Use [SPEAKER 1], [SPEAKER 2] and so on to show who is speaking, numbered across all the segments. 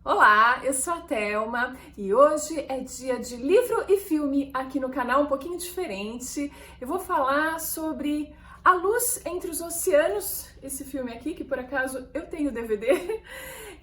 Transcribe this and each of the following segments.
[SPEAKER 1] Olá, eu sou a Thelma e hoje é dia de livro e filme aqui no canal, um pouquinho diferente. Eu vou falar sobre A Luz Entre os Oceanos, esse filme aqui, que por acaso eu tenho DVD,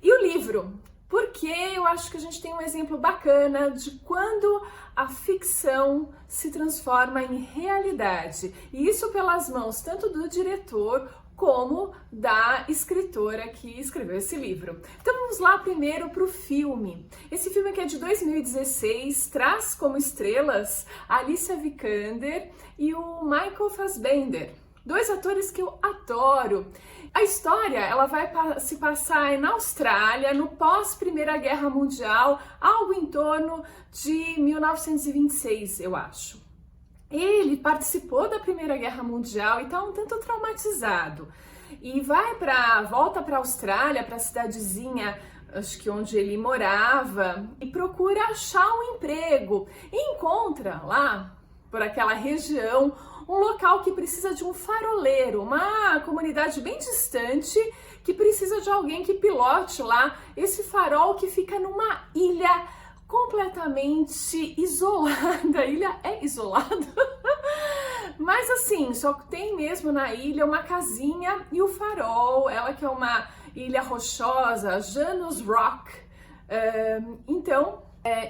[SPEAKER 1] e o livro, porque eu acho que a gente tem um exemplo bacana de quando a ficção se transforma em realidade. E isso pelas mãos tanto do diretor como da escritora que escreveu esse livro. Então vamos lá primeiro para o filme. Esse filme aqui é de 2016, traz como estrelas a Alicia Vikander e o Michael Fassbender, dois atores que eu adoro. A história ela vai se passar na Austrália, no pós-Primeira Guerra Mundial, algo em torno de 1926, eu acho. Ele participou da Primeira Guerra Mundial e está um tanto traumatizado. E volta para a Austrália, para a cidadezinha, acho que onde ele morava, e procura achar um emprego. E encontra lá, por aquela região, um local que precisa de um faroleiro, uma comunidade bem distante que precisa de alguém que pilote lá esse farol que fica numa ilha completamente isolada. A ilha é isolada, mas assim, só tem mesmo na ilha uma casinha e o farol, ela que é uma ilha rochosa, Janus Rock.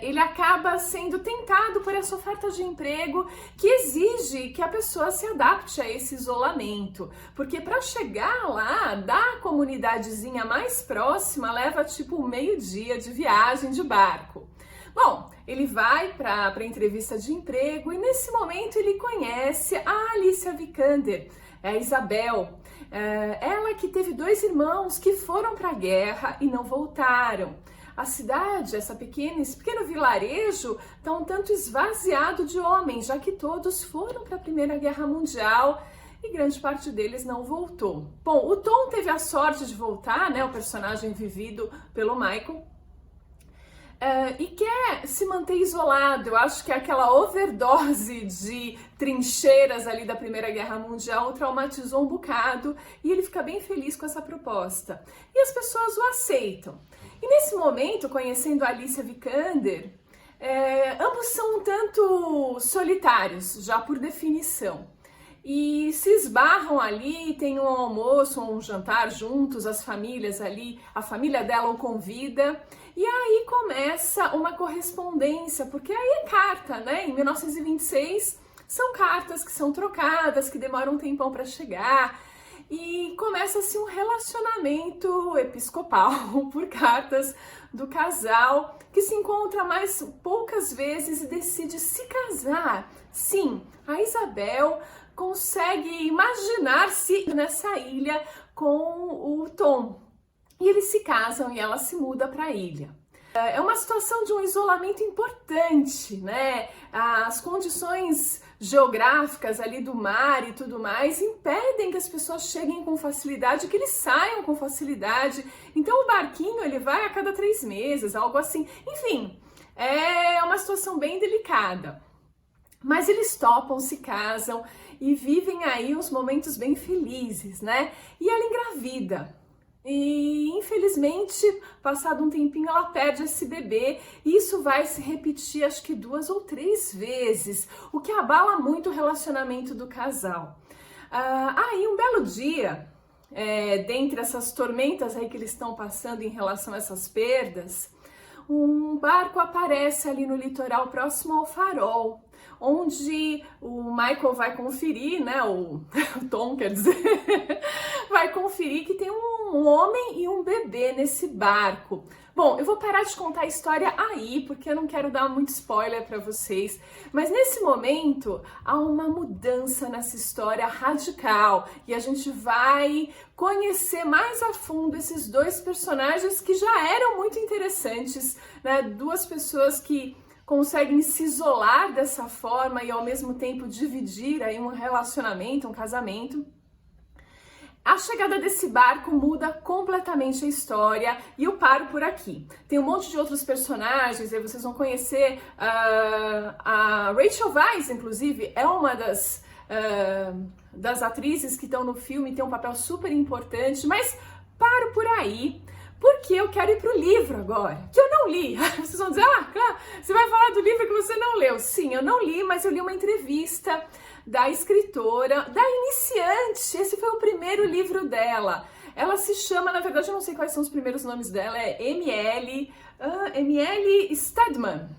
[SPEAKER 1] Ele acaba sendo tentado por essa oferta de emprego que exige que a pessoa se adapte a esse isolamento, porque para chegar lá da comunidadezinha mais próxima leva tipo meio-dia de viagem de barco. Bom, ele vai para a entrevista de emprego e nesse momento ele conhece a Alicia Vikander, a Isabel, ela que teve dois irmãos que foram para a guerra e não voltaram. A cidade, esse pequeno vilarejo, está um tanto esvaziado de homens, já que todos foram para a Primeira Guerra Mundial e grande parte deles não voltou. Bom, o Tom teve a sorte de voltar, né, o personagem vivido pelo Michael, e quer se manter isolado. Eu acho que aquela overdose de trincheiras ali da Primeira Guerra Mundial o traumatizou um bocado e ele fica bem feliz com essa proposta. E as pessoas o aceitam. E nesse momento, conhecendo a Alicia Vikander, ambos são um tanto solitários, já por definição. E se esbarram ali, tem um almoço ou um jantar juntos, as famílias ali, a família dela o convida, e aí começa uma correspondência, porque aí é carta, né? Em 1926 são cartas que são trocadas, que demoram um tempão para chegar, e começa-se um relacionamento episcopal por cartas do casal, que se encontra mais poucas vezes e decide se casar. Sim, a Isabel consegue imaginar-se nessa ilha com o Tom. E eles se casam e ela se muda para a ilha. É uma situação de um isolamento importante, né? As condições geográficas ali do mar e tudo mais impedem que as pessoas cheguem com facilidade, que eles saiam com facilidade. Então o barquinho ele vai a cada 3 meses, algo assim. Enfim, é uma situação bem delicada. Mas eles topam, se casam e vivem aí uns momentos bem felizes, né? E ela engravida. E infelizmente, passado um tempinho, ela perde esse bebê e isso vai se repetir acho que 2 ou 3 vezes, o que abala muito o relacionamento do casal. Aí um belo dia, dentre essas tormentas aí que eles estão passando em relação a essas perdas, um barco aparece ali no litoral próximo ao farol, onde o Michael vai conferir, né, o Tom, quer dizer, vai conferir que tem um homem e um bebê nesse barco. Bom, eu vou parar de contar a história aí, porque eu não quero dar muito spoiler para vocês, mas nesse momento há uma mudança nessa história radical e a gente vai conhecer mais a fundo esses dois personagens que já eram muito interessantes, né? Duas pessoas que conseguem se isolar dessa forma e ao mesmo tempo dividir aí um relacionamento, um casamento. A chegada desse barco muda completamente a história e eu paro por aqui. Tem um monte de outros personagens, aí vocês vão conhecer a Rachel Weisz, inclusive, é uma das atrizes que estão no filme, tem um papel super importante, mas paro por aí, Porque eu quero ir pro livro agora, que eu não li. Vocês vão dizer, claro, você vai falar do livro que você não leu. Sim, eu não li, mas eu li uma entrevista da escritora, da iniciante. Esse foi o primeiro livro dela. Ela se chama, na verdade eu não sei quais são os primeiros nomes dela, é M.L. Stedman.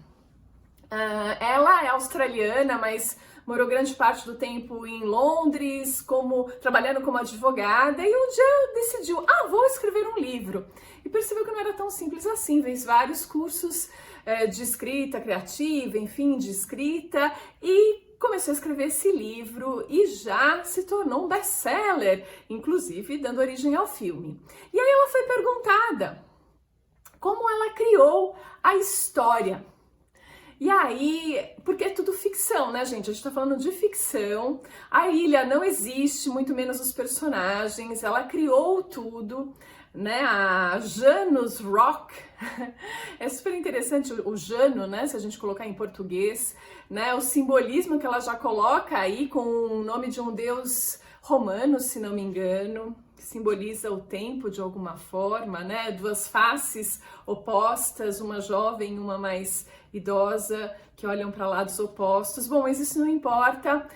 [SPEAKER 1] Ela é australiana, mas morou grande parte do tempo em Londres, trabalhando como advogada, e um dia decidiu, vou escrever um livro. E percebeu que não era tão simples assim, fez vários cursos de escrita criativa, enfim, de escrita, e começou a escrever esse livro e já se tornou um best-seller, inclusive dando origem ao filme. E aí ela foi perguntada como ela criou a história. E aí, porque é tudo ficção, né, gente? A gente tá falando de ficção, a ilha não existe, muito menos os personagens, ela criou tudo, né? A Janus Rock, é super interessante o Jano, né? Se a gente colocar em português, né? O simbolismo que ela já coloca aí com o nome de um deus romano, se não me engano, que simboliza o tempo de alguma forma, né? Duas faces opostas, uma jovem e uma mais idosa, que olham para lados opostos. Bom, mas isso não importa.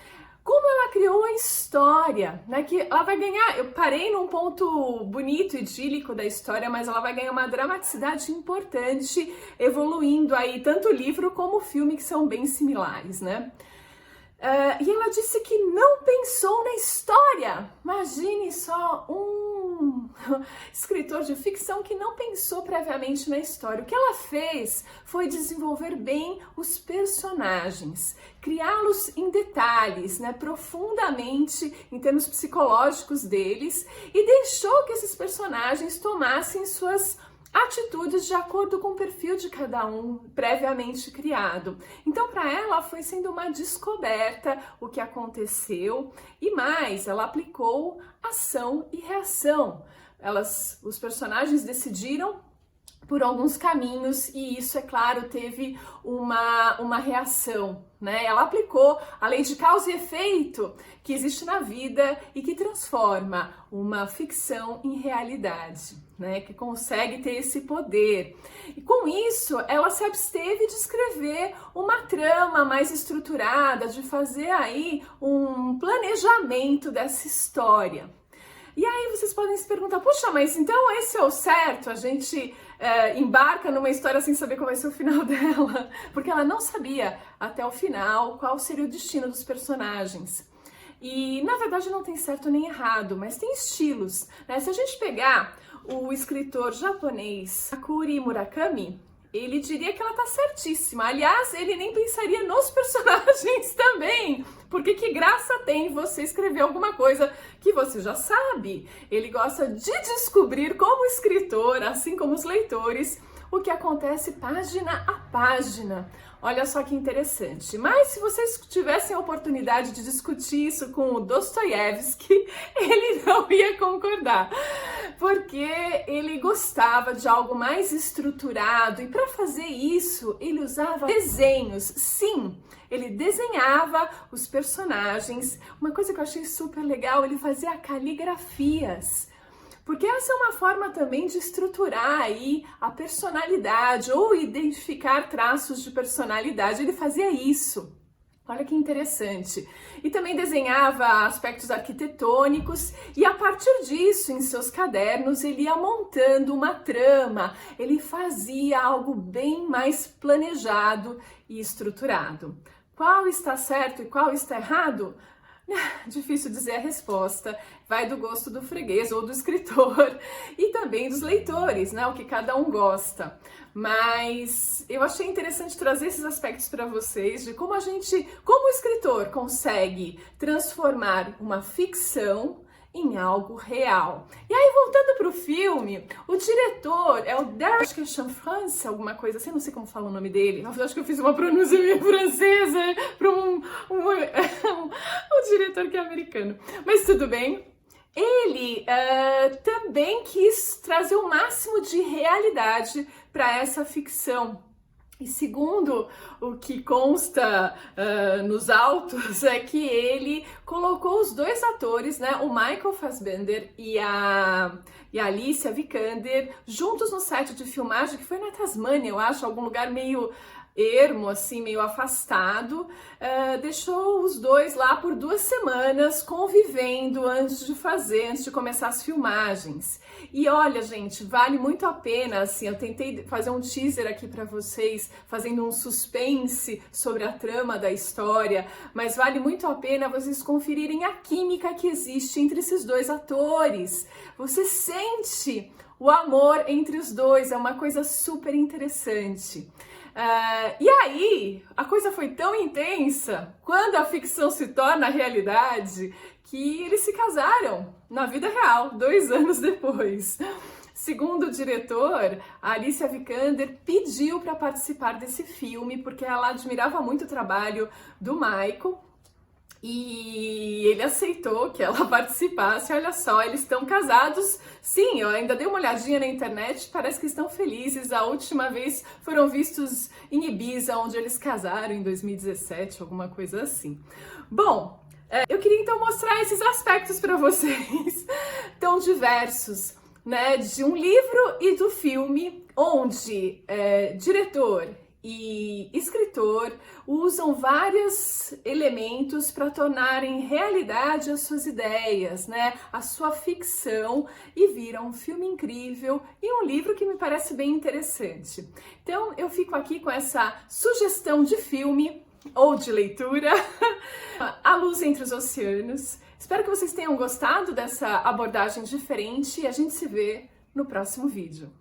[SPEAKER 1] Como ela criou a história, né? Que ela vai ganhar. Eu parei num ponto bonito, idílico da história, mas ela vai ganhar uma dramaticidade importante, evoluindo aí tanto o livro como o filme, que são bem similares, né? E ela disse que não pensou na história. Imagine só um escritor de ficção que não pensou previamente na história. O que ela fez foi desenvolver bem os personagens, criá-los em detalhes, né, profundamente em termos psicológicos deles, e deixou que esses personagens tomassem suas atitudes de acordo com o perfil de cada um previamente criado. Então, para ela, foi sendo uma descoberta o que aconteceu, e mais, ela aplicou ação e reação. Os personagens decidiram por alguns caminhos, e isso, é claro, teve uma reação, né? Ela aplicou a lei de causa e efeito que existe na vida e que transforma uma ficção em realidade, né? Que consegue ter esse poder. E com isso, ela se absteve de escrever uma trama mais estruturada, de fazer aí um planejamento dessa história. E aí vocês podem se perguntar, puxa, mas então esse é o certo? A gente embarca numa história sem saber qual vai ser o final dela? Porque ela não sabia até o final qual seria o destino dos personagens. E na verdade não tem certo nem errado, mas tem estilos, né? Se a gente pegar o escritor japonês Haruki Murakami, ele diria que ela tá certíssima. Aliás, ele nem pensaria nos personagens também, porque que graça tem você escrever alguma coisa que você já sabe. Ele gosta de descobrir como escritor, assim como os leitores, o que acontece página a página. Olha só que interessante. Mas se vocês tivessem a oportunidade de discutir isso com o Dostoiévski, ele não ia concordar, porque ele gostava de algo mais estruturado, e para fazer isso ele usava desenhos. Sim, ele desenhava os personagens. Uma coisa que eu achei super legal, ele fazia caligrafias. Porque essa é uma forma também de estruturar aí a personalidade ou identificar traços de personalidade. Ele fazia isso. Olha que interessante. E também desenhava aspectos arquitetônicos, e a partir disso, em seus cadernos, ele ia montando uma trama. Ele fazia algo bem mais planejado e estruturado. Qual está certo e qual está errado? Difícil dizer a resposta, vai do gosto do freguês ou do escritor e também dos leitores, né? O que cada um gosta. Mas eu achei interessante trazer esses aspectos para vocês de como como o escritor consegue transformar uma ficção em algo real. E aí, voltando para o filme, o diretor é o Derek Chanfrance, alguma coisa assim, não sei como fala o nome dele. Eu acho que eu fiz uma pronúncia meio francesa para um diretor que é americano. Mas tudo bem. Ele também quis trazer o máximo de realidade para essa ficção. E segundo o que consta nos autos, é que ele colocou os dois atores, né, o Michael Fassbender e a Alicia Vikander, juntos no set de filmagem, que foi na Tasmânia, eu acho, algum lugar meio ermo, assim, meio afastado, deixou os dois lá por 2 semanas convivendo antes de começar as filmagens. E olha, gente, vale muito a pena, assim, eu tentei fazer um teaser aqui para vocês, fazendo um suspense sobre a trama da história, mas vale muito a pena vocês conferirem a química que existe entre esses dois atores. Você sente o amor entre os dois, é uma coisa super interessante. E aí, a coisa foi tão intensa, quando a ficção se torna realidade, que eles se casaram na vida real, 2 anos depois. Segundo o diretor, a Alicia Vikander pediu para participar desse filme, porque ela admirava muito o trabalho do Michael, e ele aceitou que ela participasse. Olha só, eles estão casados. Sim, eu ainda dei uma olhadinha na internet, parece que estão felizes. A última vez foram vistos em Ibiza, onde eles casaram em 2017, alguma coisa assim. Bom, eu queria então mostrar esses aspectos para vocês, tão diversos, né, de um livro e do filme, onde diretor e escritor usam vários elementos para tornarem realidade as suas ideias, né? A sua ficção, e viram um filme incrível e um livro que me parece bem interessante. Então eu fico aqui com essa sugestão de filme ou de leitura, A Luz entre os Oceanos. Espero que vocês tenham gostado dessa abordagem diferente e a gente se vê no próximo vídeo.